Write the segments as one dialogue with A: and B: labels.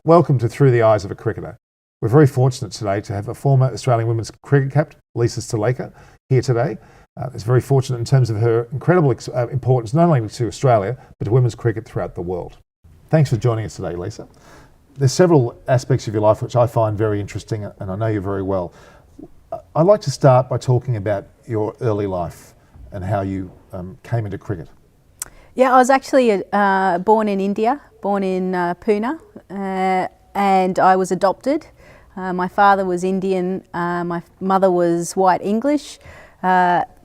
A: Welcome to Through the Eyes of a Cricketer. We're very fortunate today to have a former Australian women's cricket captain, Lisa Sthalekar, here today. It's very fortunate in terms of her incredible importance not only to Australia, but to women's cricket throughout the world. Thanks for joining us today, Lisa. There's several aspects of your life which I find very interesting, and I know you very well. I'd like to start by talking about your early life and how you came into cricket.
B: Yeah, I was actually born in India, born in Pune, and I was adopted. My father was Indian, my mother was white English.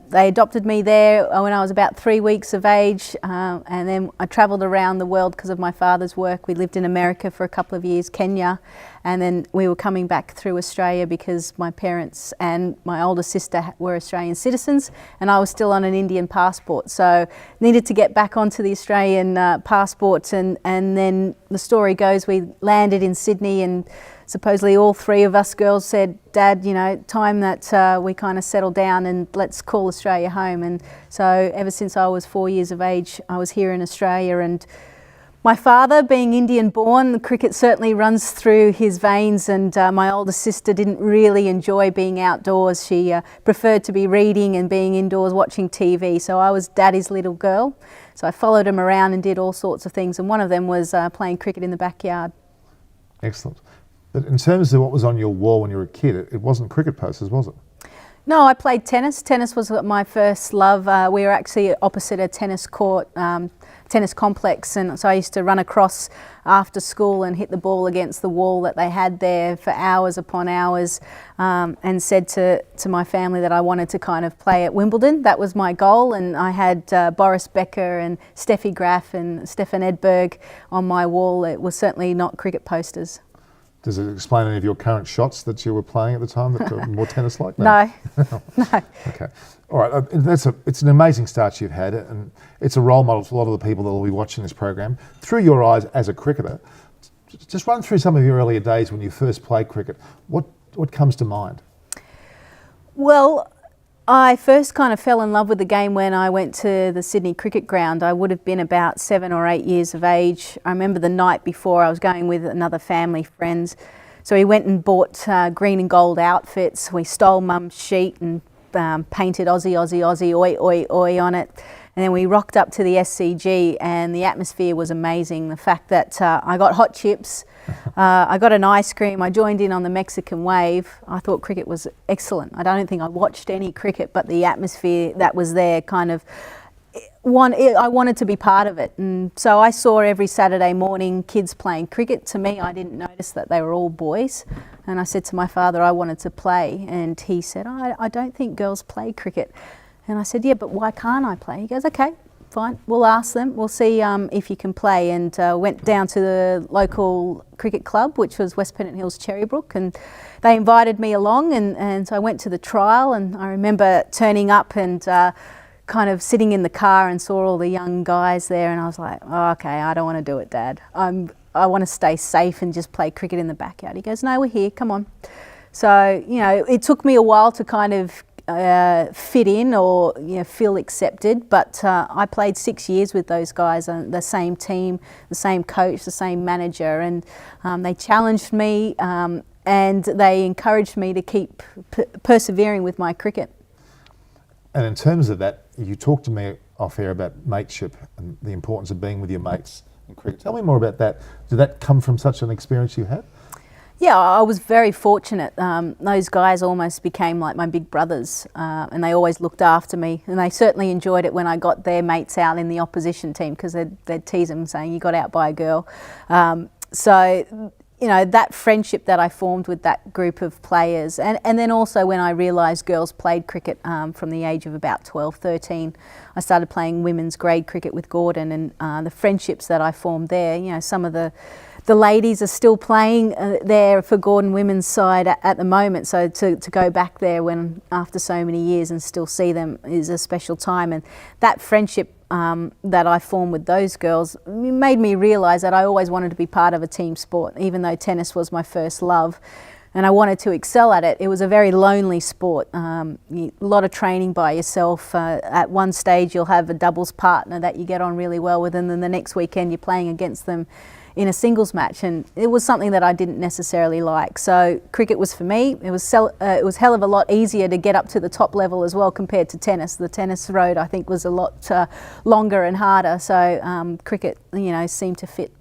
B: They adopted me there when I was about 3 weeks of age, and then I travelled around the world because of my father's work. We lived in America for a couple of years, Kenya, and then we were coming back through Australia because my parents and my older sister were Australian citizens and I was still on an Indian passport, so needed to get back onto the Australian passport, and then the story goes we landed in Sydney, and supposedly all three of us girls said, "Dad, you know, time that we kind of settle down and let's call Australia home." And so ever since I was 4 years of age, I was here in Australia. And my father, being Indian born, the cricket certainly runs through his veins, and my older sister didn't really enjoy being outdoors. She preferred to be reading and being indoors watching TV. So I was Daddy's little girl. So I followed him around and did all sorts of things, and one of them was playing cricket in the backyard.
A: Excellent. But in terms of what was on your wall when you were a kid, it wasn't cricket posters, was it?
B: No, I played tennis. Tennis was my first love. We were actually opposite a tennis court, tennis complex, and so I used to run across after school and hit the ball against the wall that they had there for hours upon hours, and said to my family that I wanted to kind of play at Wimbledon. That was my goal, and I had Boris Becker and Steffi Graf and Stefan Edberg on my wall. It was certainly not cricket posters.
A: Does it explain any of your current shots that you were playing at the time that were more tennis-like?
B: No. No.
A: Okay. All right. It's an amazing start you've had, and it's a role model for a lot of the people that will be watching this program. Through your eyes as a cricketer, just run through some of your earlier days when you first played cricket. What comes to mind?
B: Well, I first kind of fell in love with the game when I went to the Sydney Cricket Ground. I would have been about 7 or 8 years of age. I remember the night before I was going with another family, friends. So we went and bought green and gold outfits. We stole Mum's sheet and painted Aussie, Aussie, Aussie, oi, oi, oi on it. And then we rocked up to the SCG, and the atmosphere was amazing. The fact that I got hot chips, I got an ice cream, I joined in on the Mexican wave. I thought cricket was excellent. I don't think I watched any cricket, but the atmosphere that was there kind of, I wanted to be part of it. And so I saw every Saturday morning kids playing cricket. To me, I didn't notice that they were all boys. And I said to my father I wanted to play, and he said, I don't think girls play cricket. And I said, yeah, but why can't I play? He goes, okay, fine, we'll ask them. We'll see if you can play. And went down to the local cricket club, which was West Pennant Hills Cherrybrook, and they invited me along, and so I went to the trial, and I remember turning up and kind of sitting in the car and saw all the young guys there, and I was like, oh, okay, I don't want to do it, Dad. I want to stay safe and just play cricket in the backyard. He goes, no, we're here, come on. So, you know, it took me a while to kind of fit in or feel accepted, but I played 6 years with those guys on the same team, the same coach, the same manager, and they challenged me and they encouraged me to keep persevering with my cricket.
A: And in terms of that, you talked to me off air about mateship and the importance of being with your mates in cricket. Tell me more about that. Did that come from such an experience you had?
B: Yeah, I was very fortunate. Those guys almost became like my big brothers, and they always looked after me, and they certainly enjoyed it when I got their mates out in the opposition team, because they'd tease them saying, you got out by a girl. So, you know, that friendship that I formed with that group of players, and then also when I realised girls played cricket from the age of about 12, 13, I started playing women's grade cricket with Gordon, and the friendships that I formed there, you know, some of the ladies are still playing there for Gordon women's side at the moment, so to go back there when after so many years and still see them is a special time. And that friendship that I formed with those girls made me realise that I always wanted to be part of a team sport, even though tennis was my first love and I wanted to excel at it. It was a very lonely sport, a lot of training by yourself. At one stage you'll have a doubles partner that you get on really well with, and then the next weekend you're playing against them in a singles match, and it was something that I didn't necessarily like. So cricket was for me. It was hell of a lot easier to get up to the top level as well compared to tennis. The tennis road, I think, was a lot longer and harder. So cricket, seemed to fit.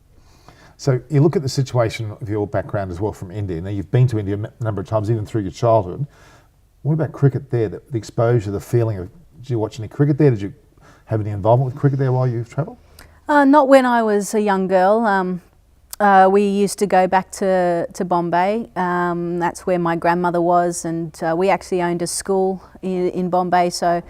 A: So you look at the situation of your background as well from India. Now you've been to India a number of times, even through your childhood. What about cricket there? The exposure, the feeling of, did you watch any cricket there? Did you have any involvement with cricket there while you've travelled?
B: Not when I was a young girl. We used to go back to Bombay. That's where my grandmother was, and we actually owned a school in Bombay. So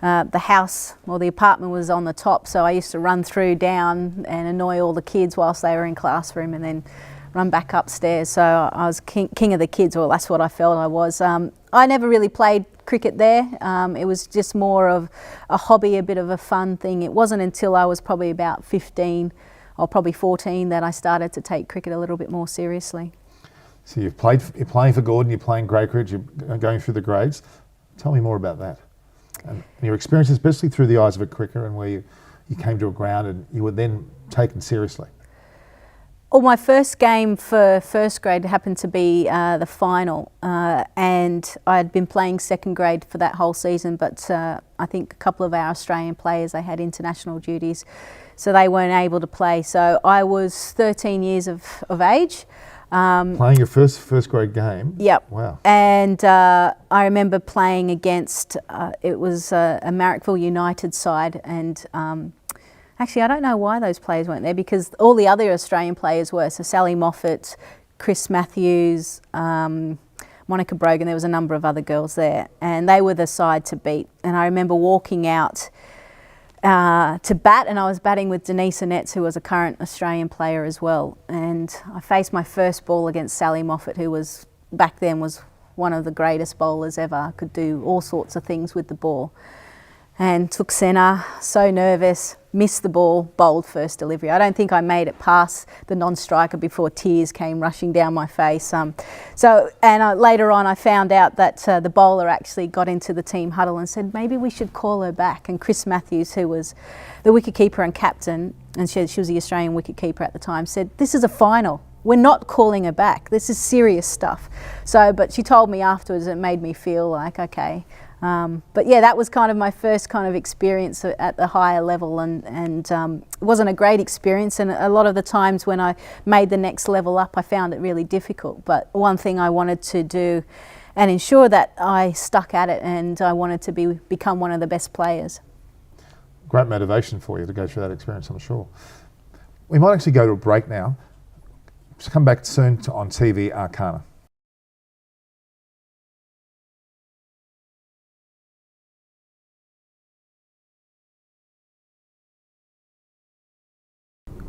B: the house or the apartment was on the top, so I used to run through down and annoy all the kids whilst they were in classroom, and then run back upstairs. So I was king of the kids, or that's what I felt I was. I never really played cricket there. It was just more of a hobby, a bit of a fun thing. It wasn't until I was probably about 15 or probably 14 that I started to take cricket a little bit more seriously.
A: So you're playing for Gordon, you're playing grade cricket, you're going through the grades. Tell me more about that. And your experience, especially through the eyes of a cricketer, and where you came to a ground and you were then taken seriously.
B: Well, my first game for first grade happened to be the final, and I had been playing second grade for that whole season, but I think a couple of our Australian players, they had international duties, so they weren't able to play. So I was 13 years of age.
A: Playing your first grade game?
B: Yep.
A: Wow.
B: And I remember playing against, it was a Marrickville United side, and actually, I don't know why those players weren't there, because all the other Australian players were. So Sally Moffat, Chris Matthews, Monica Brogan, there was a number of other girls there, and they were the side to beat. And I remember walking out to bat, and I was batting with Denise Annetts, who was a current Australian player as well. And I faced my first ball against Sally Moffat, who was, back then, was one of the greatest bowlers ever, could do all sorts of things with the ball. And took centre, so nervous, missed the ball, bowled first delivery. I don't think I made it past the non-striker before tears came rushing down my face. Later on I found out that the bowler actually got into the team huddle and said, maybe we should call her back. And Chris Matthews, who was the wicketkeeper and captain, and she was the Australian wicketkeeper at the time, said, this is a final. We're not calling her back. This is serious stuff. But she told me afterwards, it made me feel like, okay. But yeah, that was kind of my first kind of experience at the higher level, and it wasn't a great experience, and a lot of the times when I made the next level up I found it really difficult. But one thing I wanted to do and ensure that I stuck at it, and I wanted to become one of the best players.
A: Great motivation for you to go through that experience, I'm sure. We might actually go to a break now. Just come back soon on TV Arcana.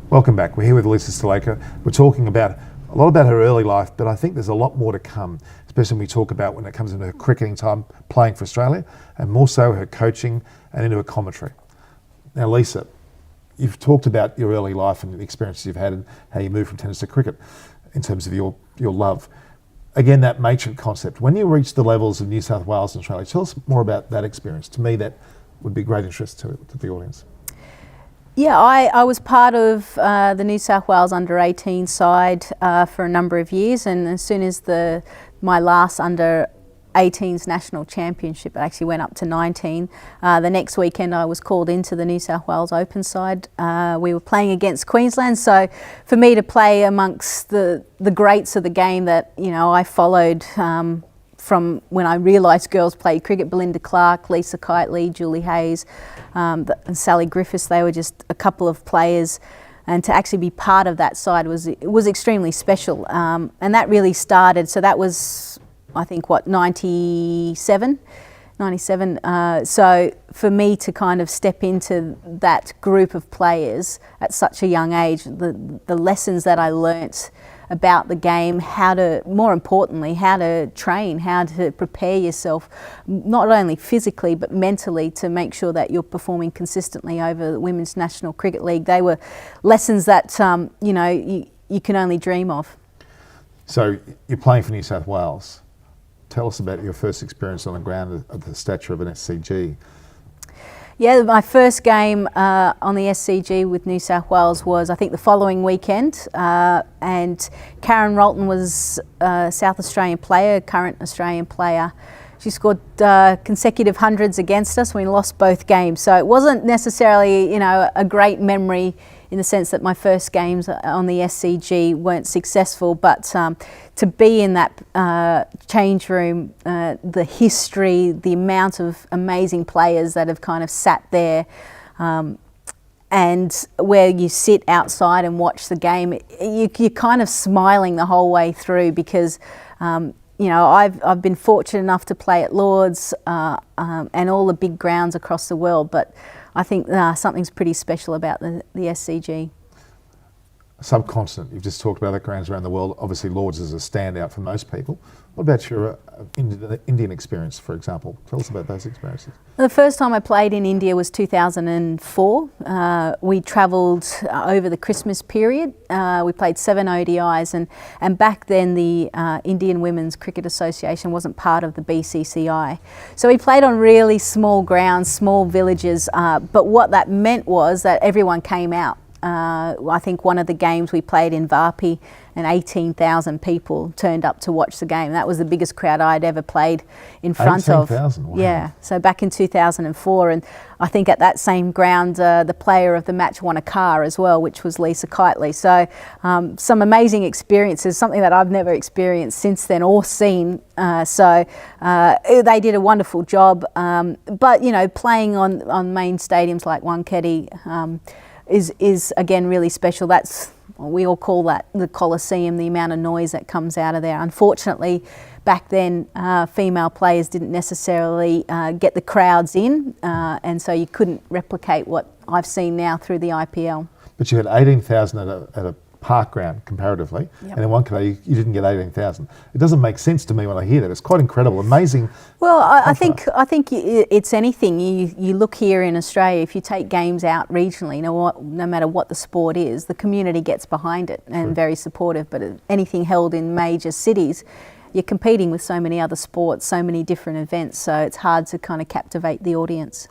A: Welcome back. We're here with Lisa Sthalekar. We're talking about a lot about her early life, but I think there's a lot more to come, especially when we talk about when it comes into her cricketing time playing for Australia, and more so her coaching and into her commentary. Now, Lisa, you've talked about your early life and the experiences you've had and how you moved from tennis to cricket in terms of your love. Again, that matron concept. When you reach the levels of New South Wales and Australia, tell us more about that experience. To me, that would be great interest to the audience.
B: Yeah, I was part of the New South Wales under-18 side for a number of years, and as soon as my last under-18s national championship, it actually went up to 19. The next weekend I was called into the New South Wales Open side. We were playing against Queensland, so for me to play amongst the greats of the game that I followed from when I realised girls played cricket, Belinda Clark, Lisa Kiteley, Julie Hayes, and Sally Griffiths, they were just a couple of players, and to actually be part of that side was extremely special, and that really started, so that was I think 97. So for me to kind of step into that group of players at such a young age, the lessons that I learnt about the game, more importantly, how to train, how to prepare yourself, not only physically but mentally, to make sure that you're performing consistently over the Women's National Cricket League. They were lessons that you can only dream of. So
A: you're playing for New South Wales. Tell us about your first experience on the ground at the stature of an SCG.
B: Yeah, my first game on the SCG with New South Wales was, I think, the following weekend, and Karen Rolton was a South Australian player, current Australian player. She scored consecutive hundreds against us. We lost both games, so it wasn't necessarily, a great memory in the sense that my first games on the SCG weren't successful, but to be in that change room, the history, the amount of amazing players that have kind of sat there, and where you sit outside and watch the game, you're kind of smiling the whole way through because I've been fortunate enough to play at Lord's and all the big grounds across the world, but I think something's pretty special about the SCG.
A: Subcontinent, you've just talked about the grounds around the world. Obviously Lord's is a standout for most people. What about your Indian experience, for example? Tell us about those experiences.
B: The first time I played in India was 2004. We travelled over the Christmas period. We played 7 ODIs, and back then the Indian Women's Cricket Association wasn't part of the BCCI. So we played on really small grounds, small villages, but what that meant was that everyone came out. I think one of the games we played in Vapi, and 18,000 people turned up to watch the game. That was the biggest crowd I'd ever played in front of.
A: 18,000, wow.
B: Yeah, so back in 2004, and I think at that same ground the player of the match won a car as well, which was Lisa Sthalekar. So some amazing experiences, something that I've never experienced since then or seen. So they did a wonderful job, but playing on main stadiums like Wankhede is again really special. We all call that the Coliseum, the amount of noise that comes out of there. Unfortunately, back then female players didn't necessarily get the crowds in, and so you couldn't replicate what I've seen now through the IPL.
A: But you had 18,000 at a park ground comparatively,
B: Yep.
A: and in Wankhede you didn't get 18,000. It doesn't make sense to me when I hear that. It's quite incredible, amazing.
B: Well, I think it's anything. You look here in Australia, if you take games out regionally, no matter what the sport is, the community gets behind it and
A: True.
B: very supportive. But anything held in major cities, you're competing with so many other sports, so many different events, so it's hard to kind of captivate the audience.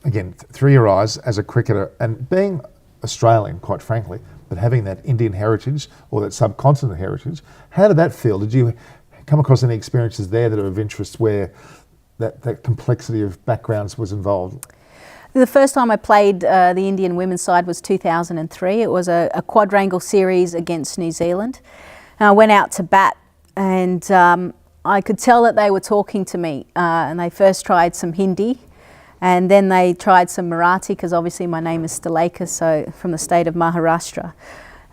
A: Again, through your eyes as a cricketer, and being Australian, quite frankly, but having that Indian heritage or that subcontinent heritage, how did that feel? Did you come across any experiences there that are of interest where that complexity of backgrounds was involved?
B: The first time I played the Indian women's side was 2003. It was a quadrangle series against New Zealand. And I went out to bat, and I could tell that they were talking to me, and they first tried some Hindi, and then they tried some Marathi, because obviously my name is Sthalekar, so from the state of Maharashtra.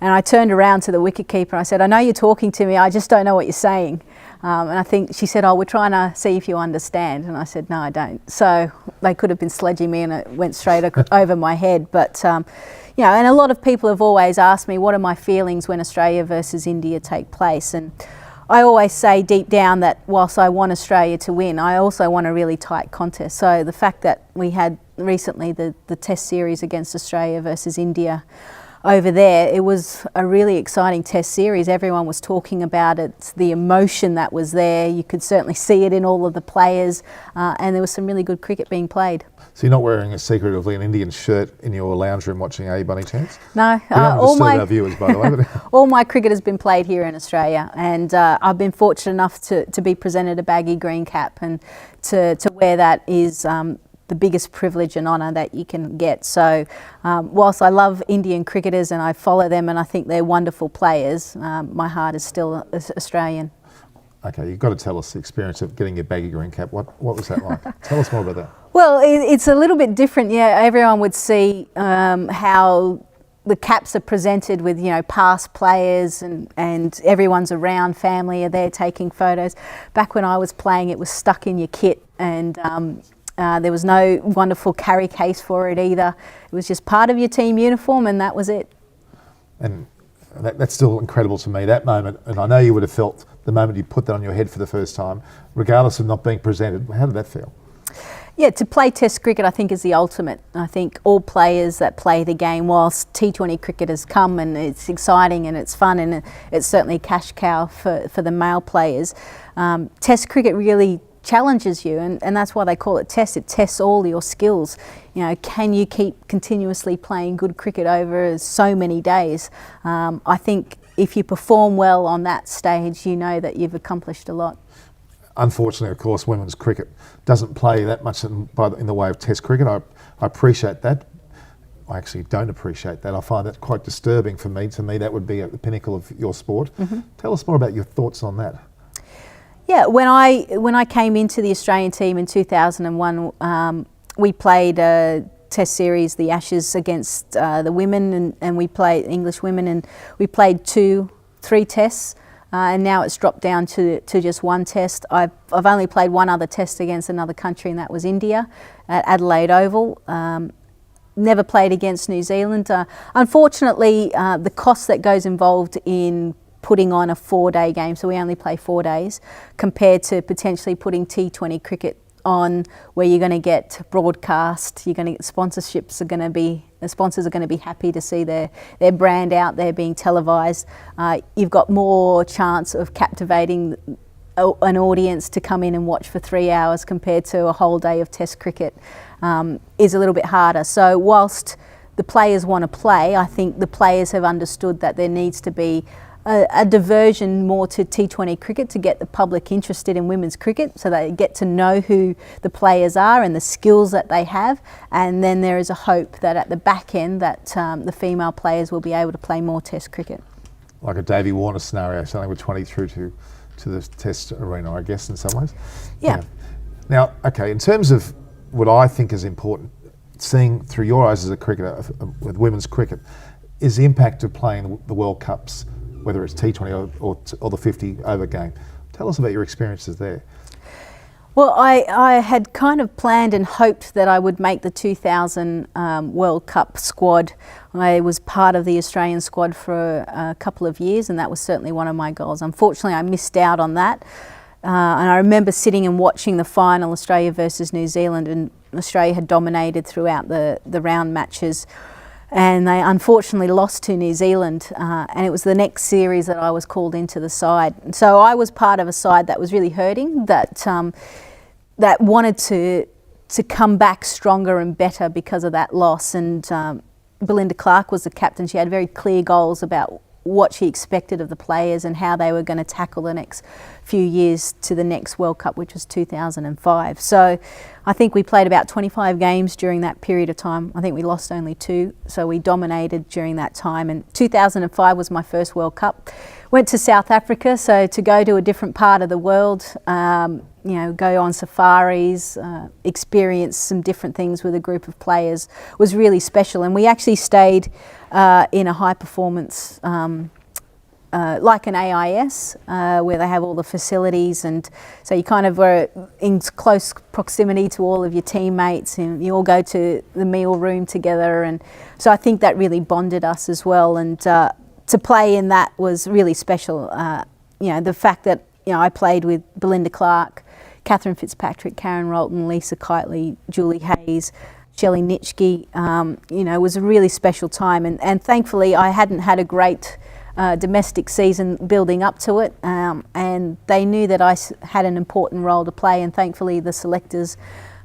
B: And I turned around to the wicketkeeper and I said, "I know you're talking to me, I just don't know what you're saying." And I think she said, "Oh, we're trying to see if you understand." And I said, "No, I don't." So they could have been sledging me and it went straight over my head. But, and a lot of people have always asked me, what are my feelings when Australia versus India take place? And I always say deep down that whilst I want Australia to win, I also want a really tight contest. So the fact that we had recently the test series against Australia versus India over there, it was a really exciting test series. Everyone was talking about it, the emotion that was there. You could certainly see it in all of the players, and there was some really good cricket being played.
A: So you're not wearing secretively an Indian shirt in your lounge room watching A Bunny Chance?
B: No.
A: We don't disturb our viewers, by the way. But
B: all my cricket has been played here in Australia, and I've been fortunate enough to be presented a baggy green cap, and to wear that is the biggest privilege and honour that you can get. So whilst I love Indian cricketers and I follow them and I think they're wonderful players, my heart is still Australian.
A: Okay, you've got to tell us the experience of getting your baggy green cap. What was that like? Tell us more about that.
B: Well, it's a little bit different. Yeah, everyone would see how the caps are presented with, past players and everyone's around, family are there taking photos. Back when I was playing, it was stuck in your kit, and there was no wonderful carry case for it either. It was just part of your team uniform, and that was it. And
A: that's still incredible to me, that moment. And I know you would have felt the moment you put that on your head for the first time, regardless of not being presented. How did that feel?
B: Yeah, to play Test cricket I think is the ultimate. I think all players that play the game, whilst T20 cricket has come and it's exciting and it's fun and it's certainly a cash cow for the male players, Test cricket really challenges you, and that's why they call it test. It tests all your skills. Can you keep continuously playing good cricket over so many days? I think if you perform well on that stage, you know that you've accomplished a lot.
A: Unfortunately, of course, women's cricket doesn't play that much in the way of test cricket. I appreciate that. I actually don't appreciate that. I find that quite disturbing for me. To me, that would be at the pinnacle of your sport. Mm-hmm. Tell us more about your thoughts on that.
B: Yeah, when I came into the Australian team in 2001, we played a test series, the Ashes, against the women, and we played English women, and we played 3 tests. And now it's dropped down to just 1 test. I've only played 1 other test against another country, and that was India at Adelaide Oval. Never played against New Zealand. Unfortunately, the cost that goes involved in putting on a 4-day game, so we only play 4 days, compared to potentially putting T20 cricket on, where you're going to get broadcast, you're going to get sponsorships, the sponsors are going to be happy to see their brand out there being televised. You've got more chance of captivating an audience to come in and watch for 3 hours compared to a whole day of test cricket. Is a little bit harder. So whilst the players want to play, I think the players have understood that there needs to be a diversion more to T20 cricket to get the public interested in women's cricket, so they get to know who the players are and the skills that they have, and then there is a hope that at the back end that the female players will be able to play more test cricket. Like
A: a Davey Warner scenario, something with 20 through to the test arena, I guess, in some ways.
B: Yeah.
A: Now, okay, in terms of what I think is important, seeing through your eyes as a cricketer with women's cricket, is the impact of playing the World Cups, whether it's T20 or the 50 over game. Tell us about your experiences there.
B: Well, I had kind of planned and hoped that I would make the 2000 World Cup squad. I was part of the Australian squad for a couple of years, and that was certainly one of my goals. Unfortunately, I missed out on that. And I remember sitting and watching the final, Australia versus New Zealand, and Australia had dominated throughout the round matches. And they unfortunately lost to New Zealand, and it was the next series that I was called into the side. So I was part of a side that was really hurting, that wanted to come back stronger and better because of that loss. And Belinda Clark was the captain. She had very clear goals about what she expected of the players and how they were going to tackle the next few years to the next World Cup, which was 2005. So I think we played about 25 games during that period of time. I think we lost only 2, so we dominated during that time. And 2005 was my first World Cup. Went to South Africa, so to go to a different part of the world, go on safaris, experience some different things with a group of players was really special. And we actually stayed in a high performance, like an AIS, where they have all the facilities, and so you kind of were in close proximity to all of your teammates, and you all go to the meal room together, and so I think that really bonded us as well. And to play in that was really special. The fact that I played with Belinda Clark, Catherine Fitzpatrick, Karen Rolton, Lisa Kitely, Julie Hayes, Shelley Nitschke, was a really special time. And thankfully I hadn't had a great domestic season building up to it, and they knew that I had an important role to play, and thankfully the selectors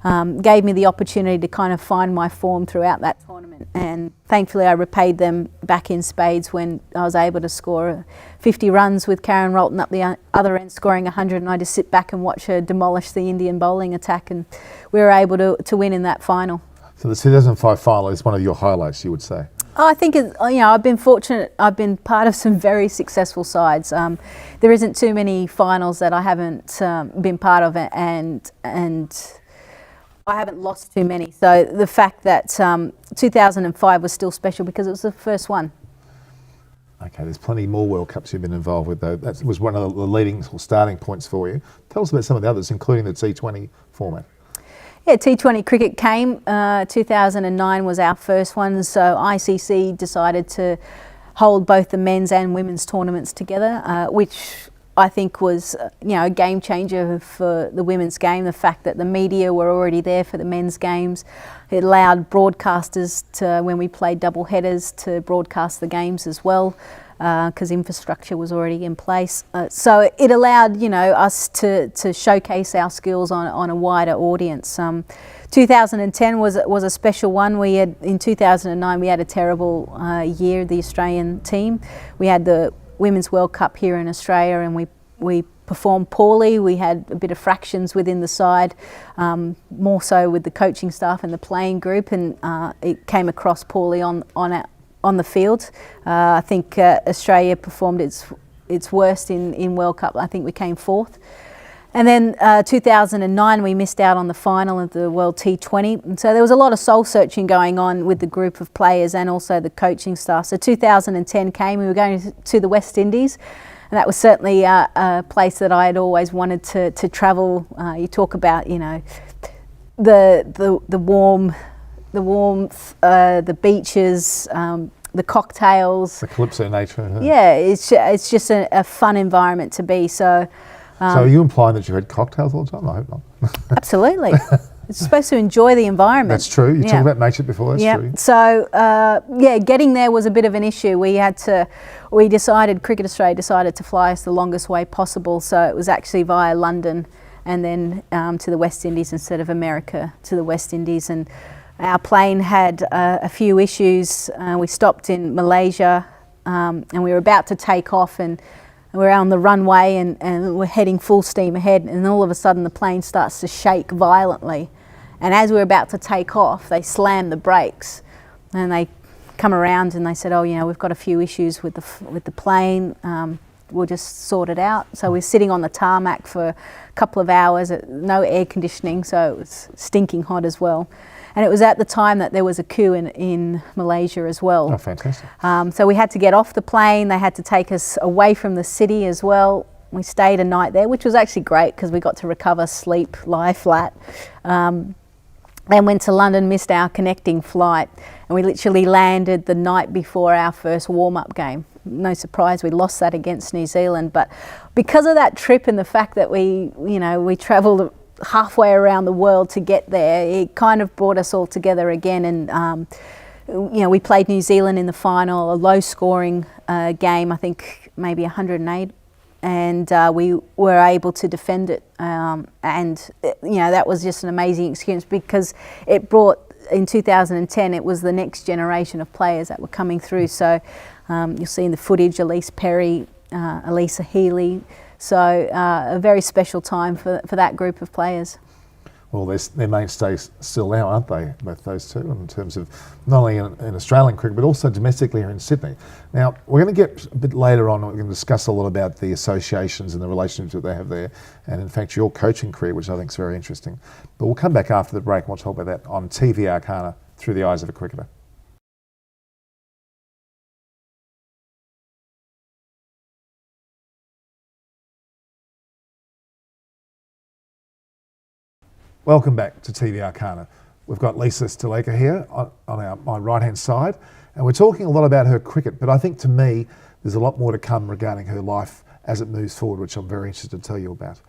B: gave me the opportunity to kind of find my form throughout that tournament. And thankfully I repaid them back in spades when I was able to score 50 runs with Karen Rolton up the other end scoring 100, and I just sit back and watch her demolish the Indian bowling attack, and we were able to win in that final.
A: So the 2005 final is one of your highlights, you would say?
B: I think I've been fortunate. I've been part of some very successful sides. There isn't too many finals that I haven't been part of, and I haven't lost too many. So the fact that 2005 was still special because it was the first one.
A: Okay, there's plenty more World Cups you've been involved with, though. That was one of the leading or starting points for you. Tell us about some of the others, including the T20 format.
B: Yeah, T20 cricket came. 2009 was our first one, so ICC decided to hold both the men's and women's tournaments together, which I think was a game changer for the women's game. The fact that the media were already there for the men's games, it allowed broadcasters to, when we played double headers, to broadcast the games as well. because infrastructure was already in place. So it allowed, us to showcase our skills on a wider audience. 2010 was a special one. In 2009 we had a terrible year, the Australian team. We had the Women's World Cup here in Australia, and we performed poorly. We had a bit of fractions within the side, more so with the coaching staff and the playing group, and it came across poorly on the field. I think Australia performed its worst in World Cup. I think we came fourth. And then 2009 we missed out on the final of the World T20, and so there was a lot of soul searching going on with the group of players and also the coaching staff. So 2010 came, we were going to the West Indies, and that was certainly a place that I had always wanted to travel. You talk about, the warmth, the beaches, the cocktails,
A: the calypso nature. Huh?
B: Yeah, it's just a fun environment to be. So
A: are you implying that you had cocktails all the time? I hope not.
B: Absolutely. It's supposed to enjoy the environment.
A: That's true. You talked about nature before. That's true.
B: So getting there was a bit of an issue. Cricket Australia decided to fly us the longest way possible. So it was actually via London and then to the West Indies instead of America to the West Indies. And our plane had a few issues. We stopped in Malaysia and we were about to take off, and we're on the runway and we're heading full steam ahead, and all of a sudden the plane starts to shake violently. And as we're about to take off, they slam the brakes, and they come around and they said, we've got a few issues with the plane. We'll just sort it out. So we're sitting on the tarmac for a couple of hours, no air conditioning, so it was stinking hot as well. And it was at the time that there was a coup in Malaysia as well.
A: Oh, fantastic.
B: So we had to get off the plane. They had to take us away from the city as well. We stayed a night there, which was actually great because we got to recover, sleep, lie flat. Then went to London, missed our connecting flight, and we literally landed the night before our first warm-up game. No surprise, we lost that against New Zealand. But because of that trip and the fact that we travelled halfway around the world to get there, it kind of brought us all together again. And we played New Zealand in the final, a low-scoring game, I think maybe 108, and we were able to defend it. That was just an amazing experience because it brought, in 2010, it was the next generation of players that were coming through. So you'll see in the footage, Elise Perry, Elisa Healy. So a very special time for that group of players.
A: Well, they're mainstays still now, aren't they, both those two, in terms of not only in Australian cricket, but also domestically here in Sydney. Now, we're going to get a bit later on, we're going to discuss a lot about the associations and the relationships that they have there, and in fact, your coaching career, which I think is very interesting. But we'll come back after the break and we'll talk about that on TV Arcana through the eyes of a cricketer. Welcome back to TV Arcana. We've got Lisa Sthalekar here on my right-hand side, and we're talking a lot about her cricket, but I think to me, there's a lot more to come regarding her life as it moves forward, which I'm very interested to tell you about.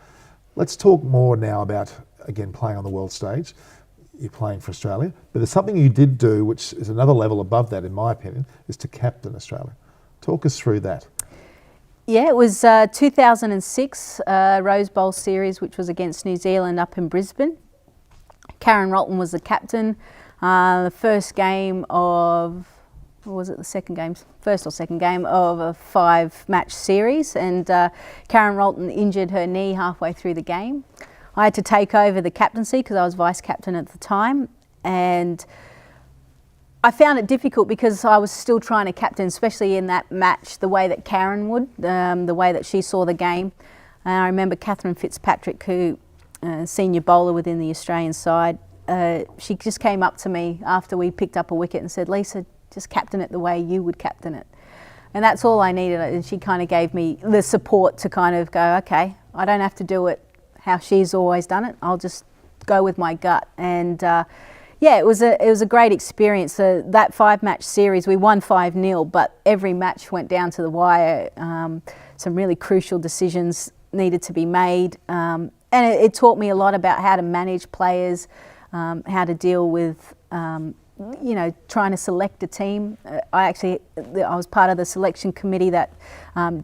A: Let's talk more now about, again, playing on the world stage. You're playing for Australia, but there's something you did do, which is another level above that, in my opinion, is to captain Australia. Talk us through that.
B: Yeah, it was 2006 Rose Bowl series, which was against New Zealand up in Brisbane. Karen Rolton was the captain. The first game of, or was it the second game? First or second game of a 5-match series, and Karen Rolton injured her knee halfway through the game. I had to take over the captaincy because I was vice captain at the time, and I found it difficult because I was still trying to captain, especially in that match, the way that Karen would, the way that she saw the game. And I remember Catherine Fitzpatrick, who senior bowler within the Australian side, she just came up to me after we picked up a wicket and said, "Lisa, just captain it the way you would captain it." And that's all I needed. And she kind of gave me the support to kind of go, okay, I don't have to do it how she's always done it. I'll just go with my gut. And yeah, it was a great experience. That 5-match series, we won 5-0, but every match went down to the wire. Some really crucial decisions needed to be made. And it taught me a lot about how to manage players, how to deal with trying to select a team. I was part of the selection committee that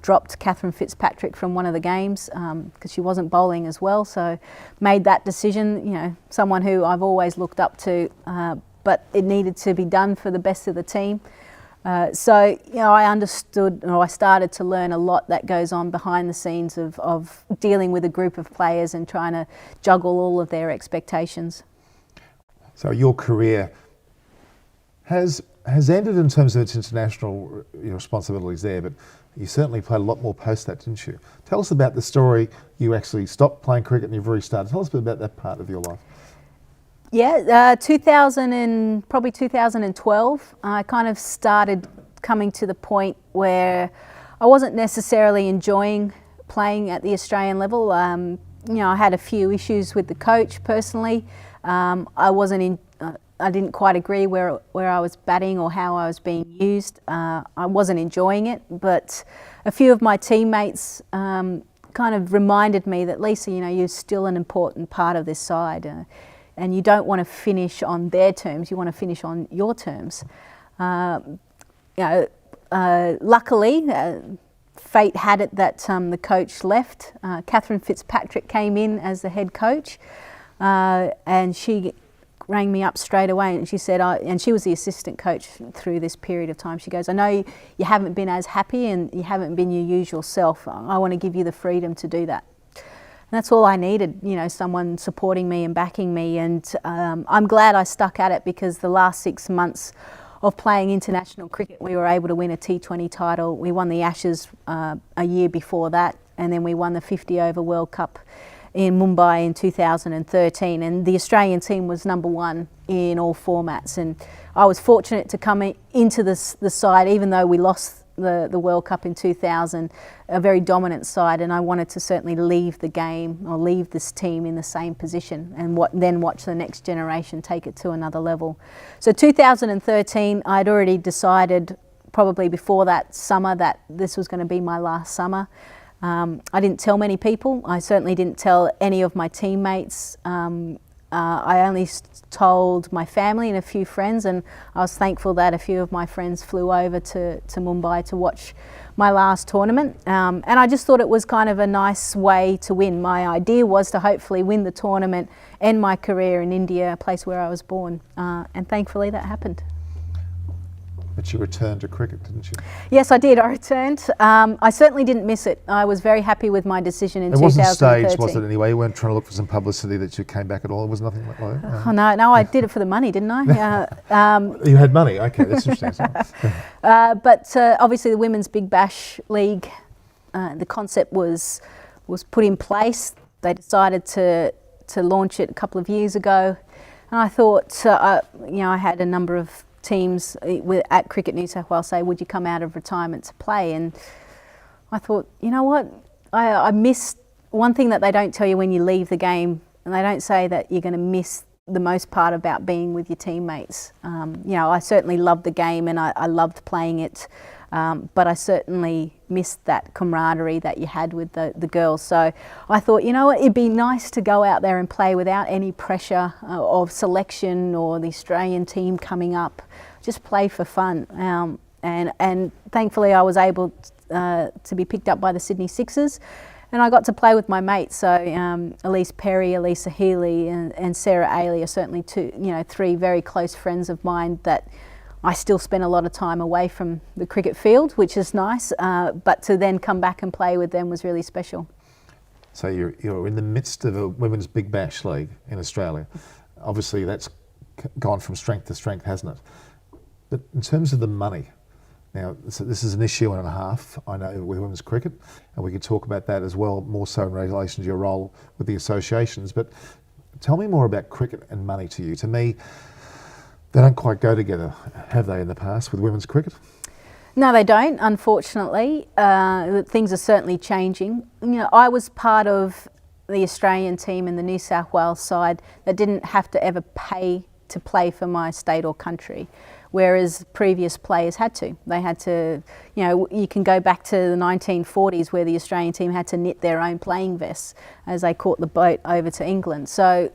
B: dropped Catherine Fitzpatrick from one of the games because she wasn't bowling as well. So made that decision. Someone who I've always looked up to, but it needed to be done for the best of the team. I understood, or I started to learn a lot that goes on behind the scenes of dealing with a group of players and trying to juggle all of their expectations.
A: So your career has ended in terms of its international responsibilities there, but you certainly played a lot more post that, didn't you? Tell us about the story. You actually stopped playing cricket and you've restarted. Tell us a bit about that part of your life.
B: Yeah, 2012, I kind of started coming to the point where I wasn't necessarily enjoying playing at the Australian level. I had a few issues with the coach personally. I didn't quite agree where I was batting or how I was being used. I wasn't enjoying it, but a few of my teammates kind of reminded me that, Lisa, you're still an important part of this side. And you don't want to finish on their terms, you want to finish on your terms. Luckily, fate had it that the coach left. Catherine Fitzpatrick came in as the head coach, and she rang me up straight away and she said, and she was the assistant coach through this period of time. She goes, I know you haven't been as happy and you haven't been your usual self. I want to give you the freedom to do that. And that's all I needed, someone supporting me and backing me. And I'm glad I stuck at it, because the last 6 months of playing international cricket, we were able to win a T20 title. We won the Ashes a year before that, and then we won the 50 over World Cup in Mumbai in 2013. And the Australian team was #1 in all formats. And I was fortunate to come into the side, even though we lost the World Cup in 2000, a very dominant side, and I wanted to certainly leave the game or leave this team in the same position and then watch the next generation take it to another level. So 2013, I'd already decided probably before that summer that this was going to be my last summer. I didn't tell many people. I certainly didn't tell any of my teammates. I only told my family and a few friends, and I was thankful that a few of my friends flew over to Mumbai to watch my last tournament. And I just thought it was kind of a nice way to win. My idea was to hopefully win the tournament, end my career in India, a place where I was born. And thankfully that happened.
A: But you returned to cricket, didn't you?
B: Yes, I did. I returned. I certainly didn't miss it. I was very happy with my decision in 2013.
A: It wasn't staged, was it, anyway? You weren't trying to look for some publicity that you came back at all? It was nothing like that?
B: Oh, no, I did it for the money, didn't I?
A: You had money? Okay, that's interesting.
B: But obviously the Women's Big Bash League, the concept was put in place. They decided to launch it a couple of years ago. And I thought, I had a number of teams at Cricket New South Wales say, would you come out of retirement to play? And I thought, you know what, I missed one thing that they don't tell you when you leave the game, and they don't say that you're going to miss the most part about being with your teammates. I certainly loved the game and I loved playing it, but I certainly missed that camaraderie that you had with the girls. So I thought, you know what, it'd be nice to go out there and play without any pressure of selection or the Australian team coming up. Just play for fun. And thankfully I was able to be picked up by the Sydney Sixers, and I got to play with my mates. So Elise Perry, Elisa Healy and Sarah Ailey are certainly three very close friends of mine that I still spend a lot of time away from the cricket field, which is nice, but to then come back and play with them was really special.
A: So you're in the midst of a Women's Big Bash League in Australia. Obviously that's gone from strength to strength, hasn't it? But in terms of the money, now this is an issue and a half, I know, with women's cricket, and we could talk about that as well, more so in relation to your role with the associations. But tell me more about cricket and money to you. To me, they don't quite go together, have they, in the past with women's cricket?
B: No, they don't, unfortunately. Things are certainly changing. I was part of the Australian team and the New South Wales side that didn't have to ever pay to play for my state or country, whereas previous players had to. They had to, you can go back to the 1940s where the Australian team had to knit their own playing vests as they caught the boat over to England. So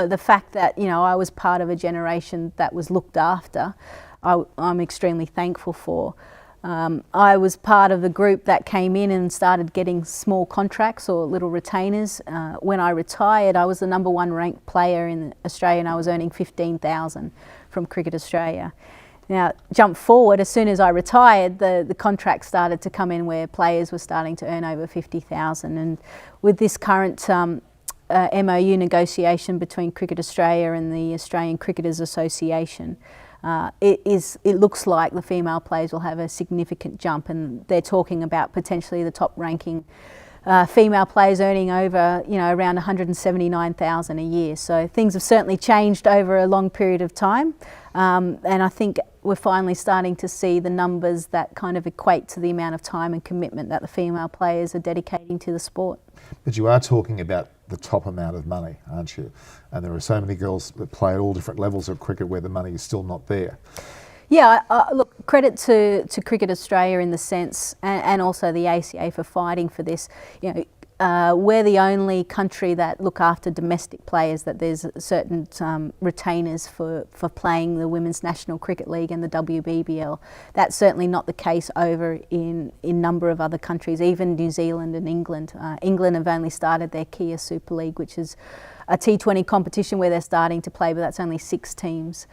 B: the fact that, you know, I was part of a generation that was looked after, I'm extremely thankful for. I was part of the group that came in and started getting small contracts or little retainers. When I retired, I was the #1 ranked player in Australia, and I was earning $15,000 from Cricket Australia. Now, jump forward, as soon as I retired, the contracts started to come in where players were starting to earn over $50,000. And with this current MOU negotiation between Cricket Australia and the Australian Cricketers Association, it looks like the female players will have a significant jump, and they're talking about potentially the top ranking female players earning over, you know, around $179,000 a year. So things have certainly changed over a long period of time, and I think we're finally starting to see the numbers that kind of equate to the amount of time and commitment that the female players are dedicating to the sport.
A: But you are talking about the top amount of money, aren't you? And there are so many girls that play at all different levels of cricket where the money is still not there.
B: Yeah, look, credit to Cricket Australia in the sense, and also the ACA for fighting for this. You know, we're the only country that look after domestic players, that there's certain retainers for playing the Women's National Cricket League and the WBBL. That's certainly not the case over in a number of other countries, even New Zealand and England. England have only started their Kia Super League, which is a T20 competition where they're starting to play, but that's only 6 teams.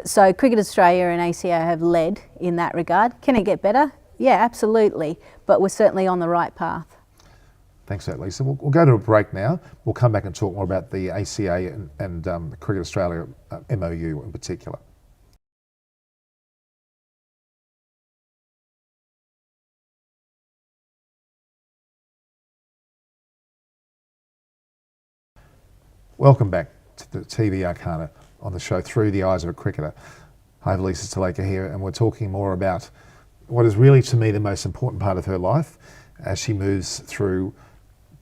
B: So Cricket Australia and ACA have led in that regard. Can it get better? Yeah, absolutely. But we're certainly on the right path.
A: Thanks for that, Lisa. We'll go to a break now. We'll come back and talk more about the ACA and the Cricket Australia MOU in particular. Welcome back to the TV Arcana on the show Through the Eyes of a Cricketer. I have Lisa Sthalekar here, and we're talking more about what is really, to me, the most important part of her life as she moves through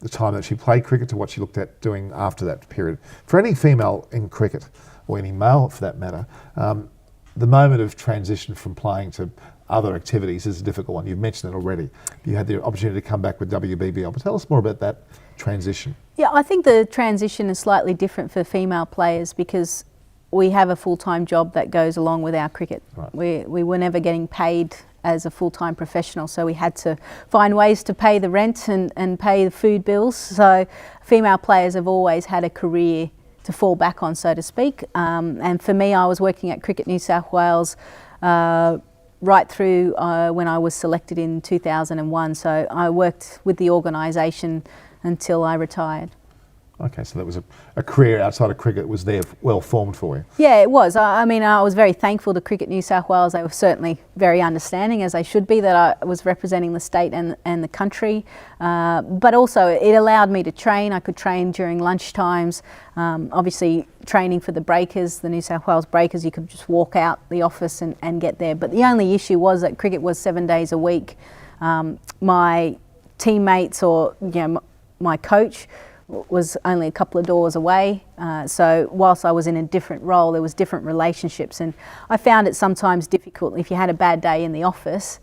A: the time that she played cricket to what she looked at doing after that period. For any female in cricket, or any male for that matter, the moment of transition from playing to other activities is a difficult one. You've mentioned it already. You had the opportunity to come back with WBBL, but tell us more about that transition.
B: Yeah, I think the transition is slightly different for female players because we have a full-time job that goes along with our cricket. Right. We were never getting paid as a full-time professional, so we had to find ways to pay the rent and pay the food bills. So female players have always had a career to fall back on, so to speak. And for me, I was working at Cricket New South Wales right through when I was selected in 2001. So I worked with the organisation until I retired.
A: Okay, so that was a career outside of cricket was there well formed for you.
B: Yeah, it was. I mean, I was very thankful to Cricket New South Wales. They were certainly very understanding, as they should be, that I was representing the state and the country. But also it allowed me to train. I could train during lunch times. Obviously training for the breakers, the New South Wales breakers, you could just walk out the office and get there. But the only issue was that cricket was 7 days a week. My teammates or my coach was only a couple of doors away, so whilst I was in a different role, there was different relationships, and I found it sometimes difficult. If you had a bad day in the office,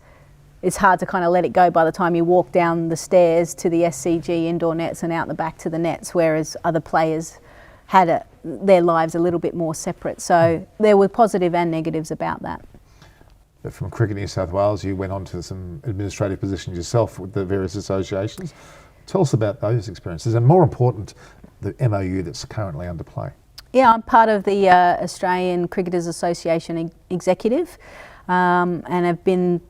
B: it's hard to kind of let it go by the time you walk down the stairs to the SCG indoor nets and out the back to the nets, whereas other players had their lives a little bit more separate. So there were positive and negatives about that.
A: But from Cricket New South Wales, you went on to some administrative positions yourself with the various associations. Tell us about those experiences, and more important, the MOU that's currently under play. Yeah,
B: I'm part of the Australian Cricketers Association executive, and have been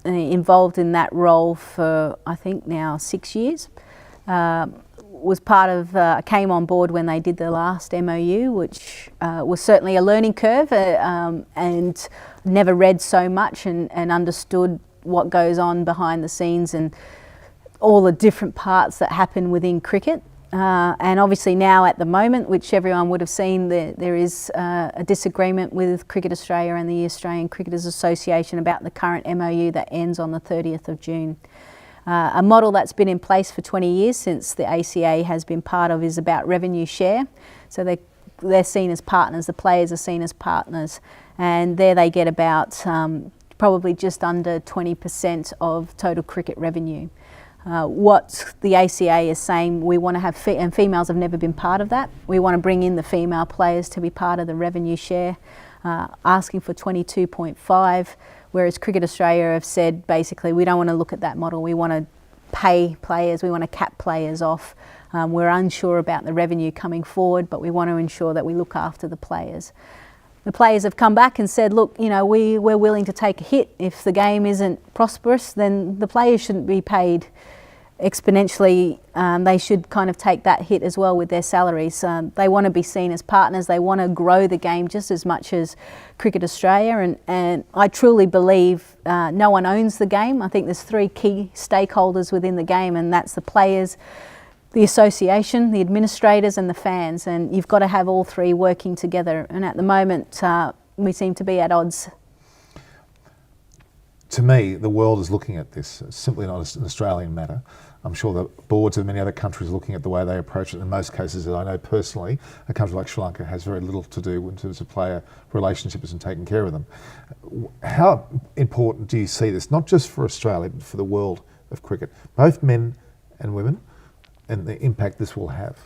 B: involved in that role for, I think, now 6 years. Was part of, came on board when they did the last MOU, which was certainly a learning curve, and never read so much and understood what goes on behind the scenes and all the different parts that happen within cricket. And obviously now at the moment, which everyone would have seen, there is a disagreement with Cricket Australia and the Australian Cricketers Association about the current MOU that ends on the 30th of June. A model that's been in place for 20 years since the ACA has been part of is about revenue share. So they're seen as partners, the players are seen as partners, and there they get about probably just under 20% of total cricket revenue. what the ACA is saying, we want to have, and females have never been part of that, we want to bring in the female players to be part of the revenue share, asking for 22.5, whereas Cricket Australia have said basically we don't want to look at that model, we want to pay players, we want to cap players off. We're unsure about the revenue coming forward, but we want to ensure that we look after the players. The players have come back and said, look, you know, we're willing to take a hit. If the game isn't prosperous, then the players shouldn't be paid exponentially. They should kind of take that hit as well with their salaries. They want to be seen as partners. They want to grow the game just as much as Cricket Australia. And I truly believe no one owns the game. I think there's three key stakeholders within the game, and that's the players, the association, the administrators and the fans, and you've got to have all three working together, and at the moment we seem to be at odds.
A: To me, the world is looking at this. It's simply not an Australian matter. I'm sure the boards of many other countries are looking at the way they approach it. In most cases, I know personally, a country like Sri Lanka has very little to do in terms of player relationships and taking care of them. How important do you see this, not just for Australia, but for the world of cricket, both men and women, and the impact this will have?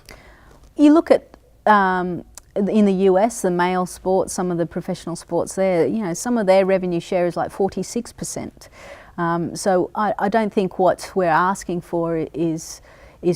A: You
B: look at in the US, the male sports, some of the professional sports there, you know, some of their revenue share is like 46%. So I don't think what we're asking for is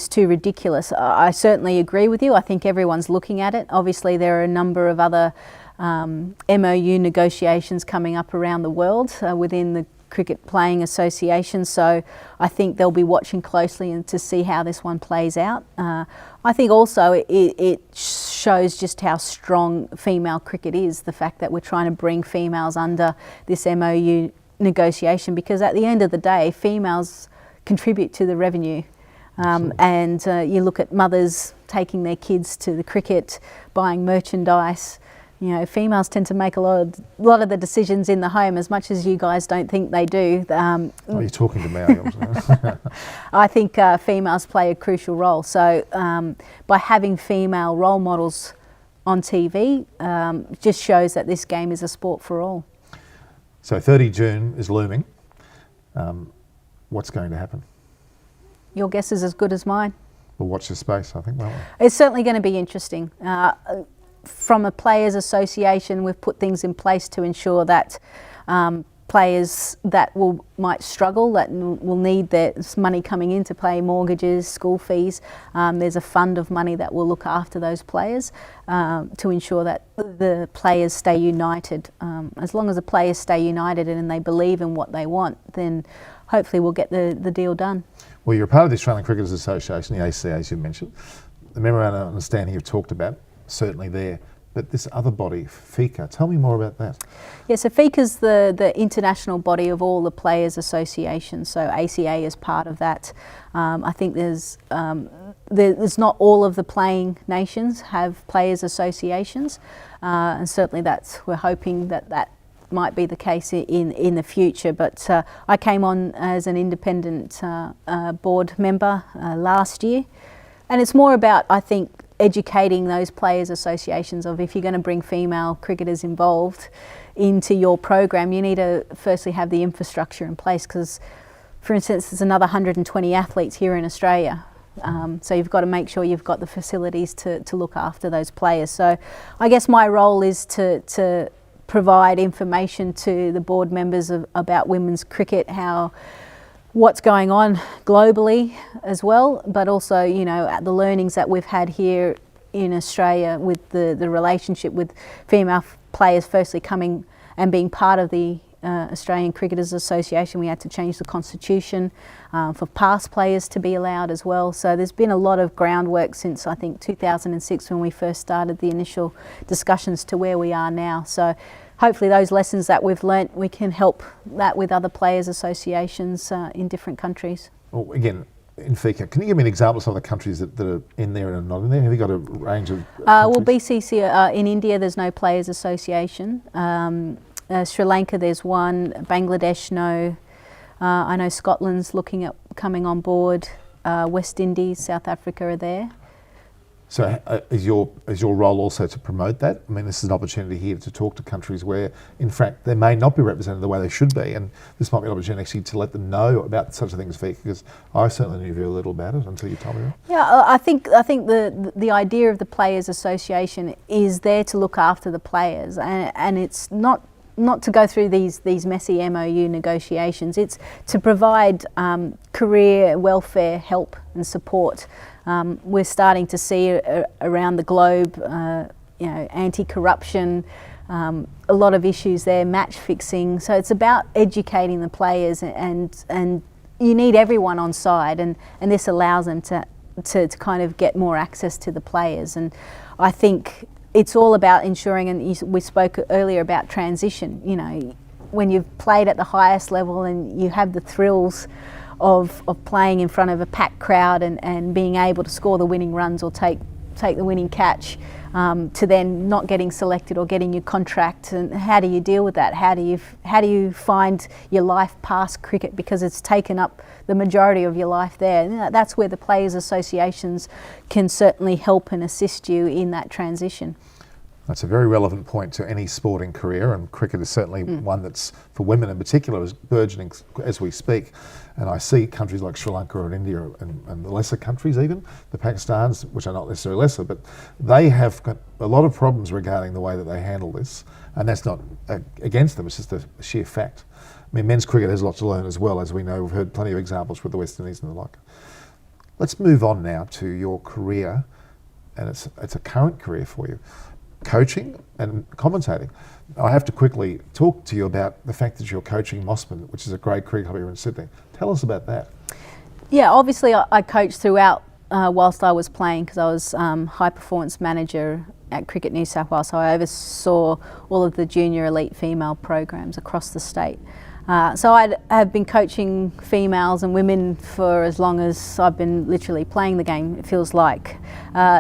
B: too ridiculous. I certainly agree with you. I think everyone's looking at it. Obviously, there are a number of other MOU negotiations coming up around the world within the Cricket Playing Association, so I think they'll be watching closely and to see how this one plays out. I think also it shows just how strong female cricket is, the fact that we're trying to bring females under this MOU negotiation, because at the end of the day, females contribute to the revenue. And you look at mothers taking their kids to the cricket, buying merchandise. You know, females tend to make a lot of the decisions in the home, as much as you guys don't think they do.
A: You're talking to me.
B: I think females play a crucial role. So by having female role models on TV, just shows that this game is a sport for all.
A: So 30 June is looming. What's going to happen?
B: Your guess is as good as mine.
A: We'll watch this space, I think, won't we?
B: It's certainly going to be interesting. From a players' association, we've put things in place to ensure that players that might struggle, that will need their money coming in to pay mortgages, school fees, there's a fund of money that will look after those players to ensure that the players stay united. As long as the players stay united and they believe in what they want, then hopefully we'll get the deal done.
A: Well, you're a part of the Australian Cricketers Association, the ACA, as you mentioned. The memorandum of understanding you've talked about, certainly there, but this other body, FICA, tell me more about that.
B: Yeah, so FICA's the international body of all the players' associations, so ACA is part of that. I think there's not all of the playing nations have players' associations, and certainly we're hoping that might be the case in the future, but I came on as an independent board member last year, and it's more about, I think, educating those players' associations of, if you're going to bring female cricketers involved into your program, you need to firstly have the infrastructure in place, because, for instance, there's another 120 athletes here in Australia. So you've got to make sure you've got the facilities to look after those players. So I guess my role is to provide information to the board members about women's cricket, what's going on globally as well, but also, you know, the learnings that we've had here in Australia with the relationship with female players firstly coming and being part of the Australian Cricketers Association. We had to change the constitution for past players to be allowed as well. So there's been a lot of groundwork since, I think, 2006 when we first started the initial discussions to where we are now. So hopefully those lessons that we've learnt, we can help that with other players' associations in different countries.
A: Well, again, in FICA, can you give me an example of some of the countries that are in there and are not in there? Have you got a range of
B: well, BCC, in India there's no players' association. Sri Lanka there's one, Bangladesh no. I know Scotland's looking at coming on board. West Indies, South Africa are there.
A: So is your role also to promote that? I mean, this is an opportunity here to talk to countries where, in fact, they may not be represented the way they should be, and this might be an opportunity actually to let them know about such a thing as FIFA, because I certainly knew very little about it until you told me that.
B: Yeah, I think the idea of the Players Association is there to look after the players, and it's not to go through these messy MOU negotiations. It's to provide career welfare help and support. We're starting to see around the globe, anti-corruption, a lot of issues there, match fixing. So it's about educating the players, and you need everyone on side, and this allows them to kind of get more access to the players. And I think it's all about ensuring, and we spoke earlier about transition. You know, when you've played at the highest level and you have the thrills of playing in front of a packed crowd and being able to score the winning runs or take the winning catch, to then not getting selected or getting your contract, and how do you deal with that? How do you find your life past cricket, because it's taken up the majority of your life there? And that's where the Players Associations can certainly help and assist you in that transition.
A: That's a very relevant point to any sporting career, and cricket is certainly one that's, for women in particular, is burgeoning as we speak. And I see countries like Sri Lanka and India and the lesser countries, even the Pakistans, which are not necessarily lesser, but they have got a lot of problems regarding the way that they handle this. And that's not against them, it's just a sheer fact. I mean, men's cricket has a lot to learn as well, as we know. We've heard plenty of examples with the West Indies and the like. Let's move on now to your career, and it's a current career for you. Coaching and commentating. I have to quickly talk to you about the fact that you're coaching Mossman, which is a great cricket club here in Sydney. Tell us about that.
B: Yeah, obviously I coached throughout whilst I was playing, because I was high performance manager at Cricket New South Wales, so I oversaw all of the junior elite female programs across the state. So I have been coaching females and women for as long as I've been literally playing the game, it feels like.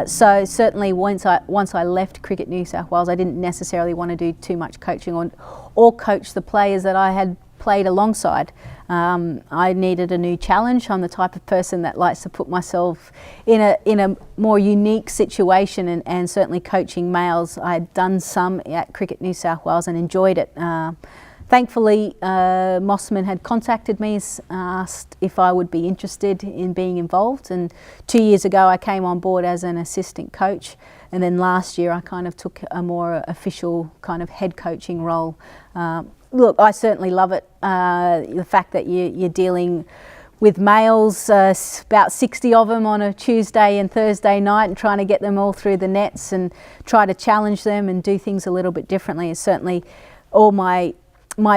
B: So certainly once I left Cricket New South Wales, I didn't necessarily want to do too much coaching or coach the players that I had played alongside. I needed a new challenge. I'm the type of person that likes to put myself in a more unique situation, and certainly coaching males, I had done some at Cricket New South Wales and enjoyed it. Thankfully, Mossman had contacted me, asked if I would be interested in being involved, and 2 years ago I came on board as an assistant coach, and then last year I kind of took a more official kind of head coaching role. Look, I certainly love it, the fact that you're dealing with males, about 60 of them on a Tuesday and Thursday night, and trying to get them all through the nets and try to challenge them and do things a little bit differently. It's certainly all my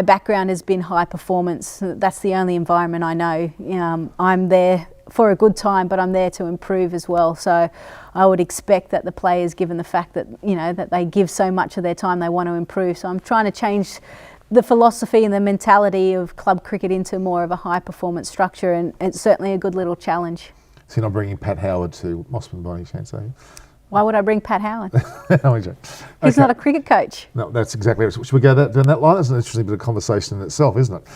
B: background has been high performance. That's the only environment I know. I'm there for a good time, but I'm there to improve as well. So I would expect that the players, given the fact that that they give so much of their time, they want to improve. So I'm trying to change the philosophy and the mentality of club cricket into more of a high performance structure, and it's certainly a good little challenge.
A: So you're not bringing Pat Howard to Mossman by any chance, are you?
B: Why would I bring Pat Howard?
A: He's
B: not a cricket coach.
A: No, that's exactly it. Should we go down that line? That's an interesting bit of conversation in itself, isn't it?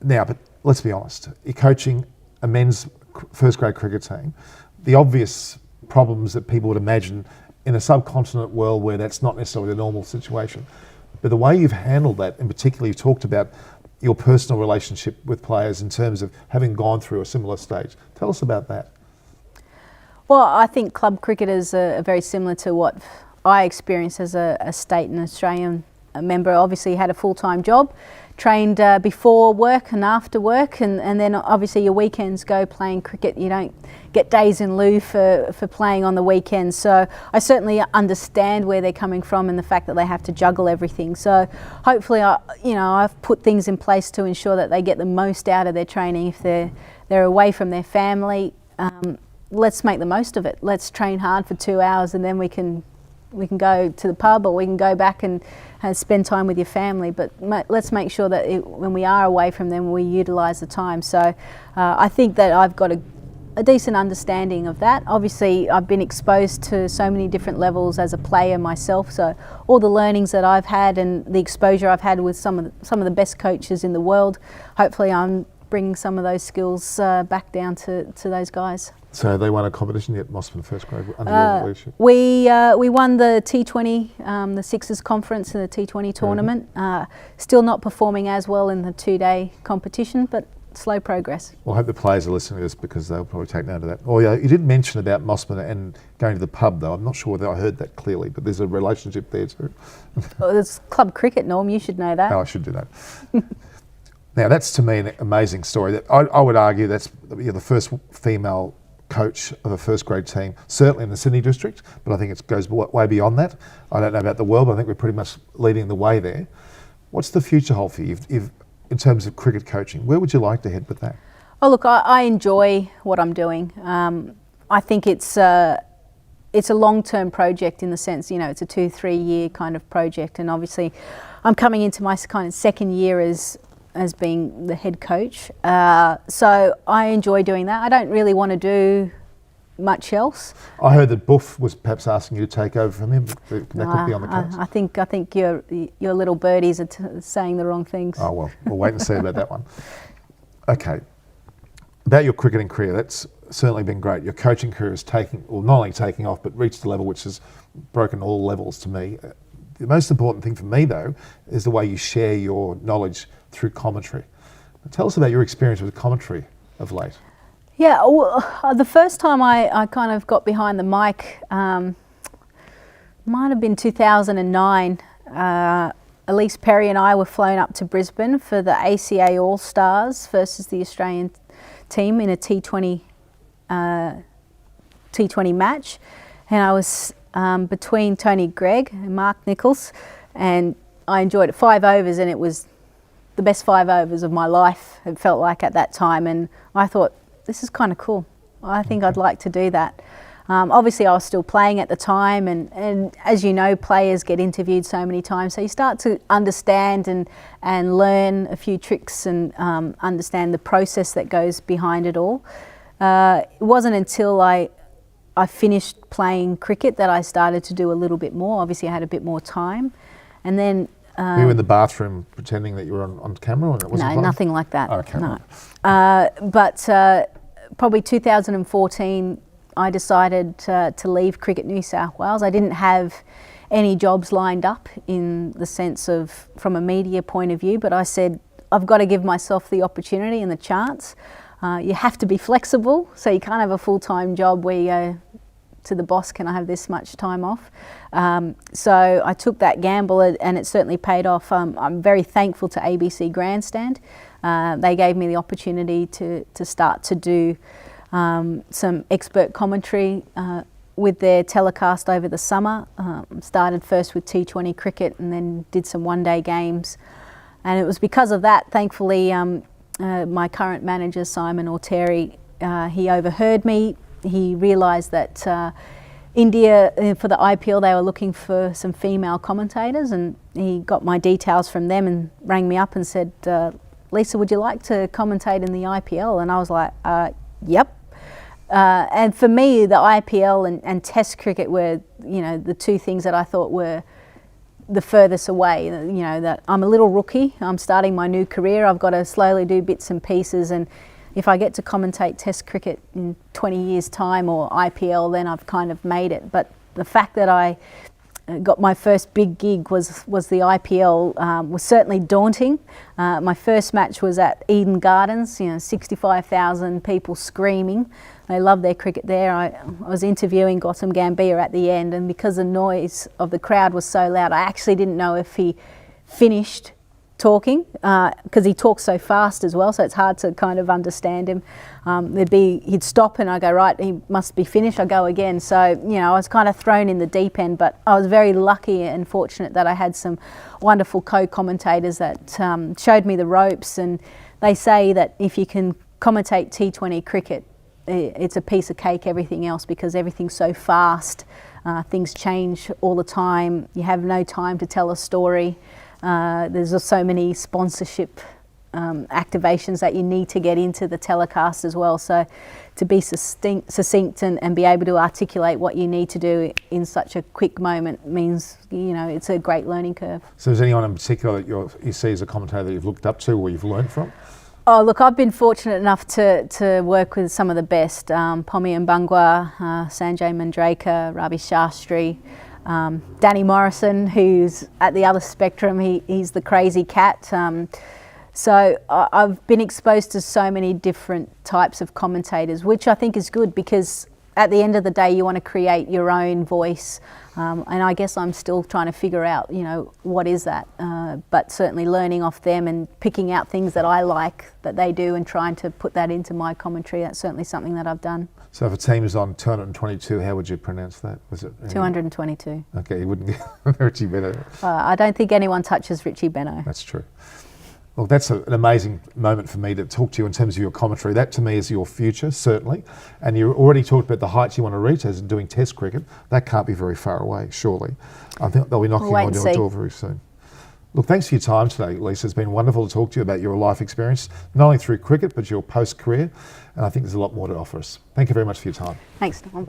A: Now, but let's be honest. You're coaching a men's first grade cricket team. The obvious problems that people would imagine in a subcontinent world where that's not necessarily the normal situation. But the way you've handled that, in particular, you talked about your personal relationship with players in terms of having gone through a similar stage. Tell us about that.
B: Well, I think club cricket is very similar to what I experienced as a state and Australian member. Obviously had a full-time job, trained before work and after work, and then obviously your weekends go playing cricket. You don't get days in lieu for playing on the weekends. So I certainly understand where they're coming from and the fact that they have to juggle everything. So hopefully I've put things in place to ensure that they get the most out of their training. If they're away from their family, let's make the most of it. Let's train hard for 2 hours, and then we can go to the pub, or we can go back and spend time with your family. But let's make sure that when we are away from them, we utilise the time. So I think that I've got a decent understanding of that. Obviously, I've been exposed to so many different levels as a player myself. So all the learnings that I've had and the exposure I've had with some of the best coaches in the world, hopefully I'm bringing some of those skills back down to those guys.
A: So they won a competition yet, Mossman first grade, under your leadership?
B: We won the T20, the Sixers conference and the T20 tournament. Still not performing as well in the 2-day competition, but slow progress.
A: Well, I hope the players are listening to this because they'll probably take note of that. Oh yeah, you did mention about Mossman and going to the pub though. I'm not sure whether I heard that clearly, but there's a relationship there too.
B: Well, it's club cricket, Norm, you should know that.
A: Oh, I should do that. Now that's to me an amazing story. That I would argue that's the first female coach of a first grade team, certainly in the Sydney district, but I think it goes way beyond that. I don't know about the world, but I think we're pretty much leading the way there. What's the future hold for you in terms of cricket coaching? Where would you like to head with that?
B: Oh look, I enjoy what I'm doing. I think it's a long-term project in the sense, it's a 2-3 year kind of project, and obviously I'm coming into my kind of second year as being the head coach. So I enjoy doing that. I don't really want to do much else.
A: I heard that Buff was perhaps asking you to take over from him. That could be on the cards.
B: I think your little birdies are saying the wrong things.
A: Oh well, we'll wait and see about that one. Okay, about your cricketing career, that's certainly been great. Your coaching career is not only taking off, but reached a level which has broken all levels to me. The most important thing for me, though, is the way you share your knowledge through commentary. Tell us about your experience with commentary of late.
B: Yeah, well, the first time I kind of got behind the mic might have been 2009. Elise Perry and I were flown up to Brisbane for the ACA All-Stars versus the Australian team in a T20 match. And I was between Tony Gregg and Mark Nichols, and I enjoyed it. 5 overs, and it was the best 5 overs of my life, it felt like at that time, and I thought, this is kind of cool. I think I'd like to do that. Obviously I was still playing at the time, and as you know, players get interviewed so many times, so you start to understand and learn a few tricks and understand the process that goes behind it all. It wasn't until I finished playing cricket that I started to do a little bit more. Obviously I had a bit more time, and then
A: were you in the bathroom pretending that you were on camera? Or it wasn't
B: no, nothing like that.
A: Oh, okay.
B: No. But probably 2014, I decided to leave Cricket New South Wales. I didn't have any jobs lined up in the sense of from a media point of view, but I said, I've got to give myself the opportunity and the chance. You have to be flexible, so you can't have a full-time job where you go to the boss, can I have this much time off? So I took that gamble, and it certainly paid off. I'm very thankful to ABC Grandstand. They gave me the opportunity to start to do some expert commentary with their telecast over the summer. Started first with T20 cricket and then did some one-day games. And it was because of that, thankfully, my current manager, Simon Orteri, he overheard me. He realised that India, for the IPL, they were looking for some female commentators, and he got my details from them and rang me up and said, Lisa, would you like to commentate in the IPL? And I was like, yep. And for me, the IPL and Test cricket were, the two things that I thought were the furthest away. That I'm a little rookie. I'm starting my new career. I've got to slowly do bits and pieces, and if I get to commentate Test cricket in 20 years' time or IPL, then I've kind of made it. But the fact that I got my first big gig was the IPL was certainly daunting. My first match was at Eden Gardens, 65,000 people screaming. They love their cricket there. I was interviewing Gautam Gambhir at the end, and because the noise of the crowd was so loud, I actually didn't know if he finished talking, because he talks so fast as well, so it's hard to kind of understand him. He'd stop and I go, right, he must be finished, I go again. So, I was kind of thrown in the deep end, but I was very lucky and fortunate that I had some wonderful co-commentators that showed me the ropes, and they say that if you can commentate T20 cricket, it's a piece of cake, everything else, because everything's so fast, things change all the time, you have no time to tell a story. There's just so many sponsorship activations that you need to get into the telecast as well. So to be succinct and be able to articulate what you need to do in such a quick moment means, it's a great learning curve.
A: So is anyone in particular that you see as a commentator that you've looked up to or you've learned from?
B: Oh, look, I've been fortunate enough to work with some of the best, Pommy and Bungwa, Sanjay Mandraker, Ravi Shastri, Danny Morrison, who's at the other spectrum. He's the crazy cat. So I've been exposed to so many different types of commentators, which I think is good, because at the end of the day, you want to create your own voice. And I guess I'm still trying to figure out, what is that? But certainly learning off them and picking out things that I like that they do and trying to put that into my commentary, that's certainly something that I've done.
A: So if a team is on 222, how would you pronounce that? Was it
B: 222.
A: Okay, you wouldn't get Richie Beno.
B: I don't think anyone touches Richie Beno.
A: That's true. Well, that's an amazing moment for me to talk to you in terms of your commentary. That to me is your future, certainly. And you already talked about the heights you want to reach as doing Test cricket. That can't be very far away, surely. I think they'll be knocking on your door very soon. Look, thanks for your time today, Lisa. It's been wonderful to talk to you about your life experience, not only through cricket, but your post-career. And I think there's a lot more to offer us. Thank you very much for your time.
B: Thanks, Tom.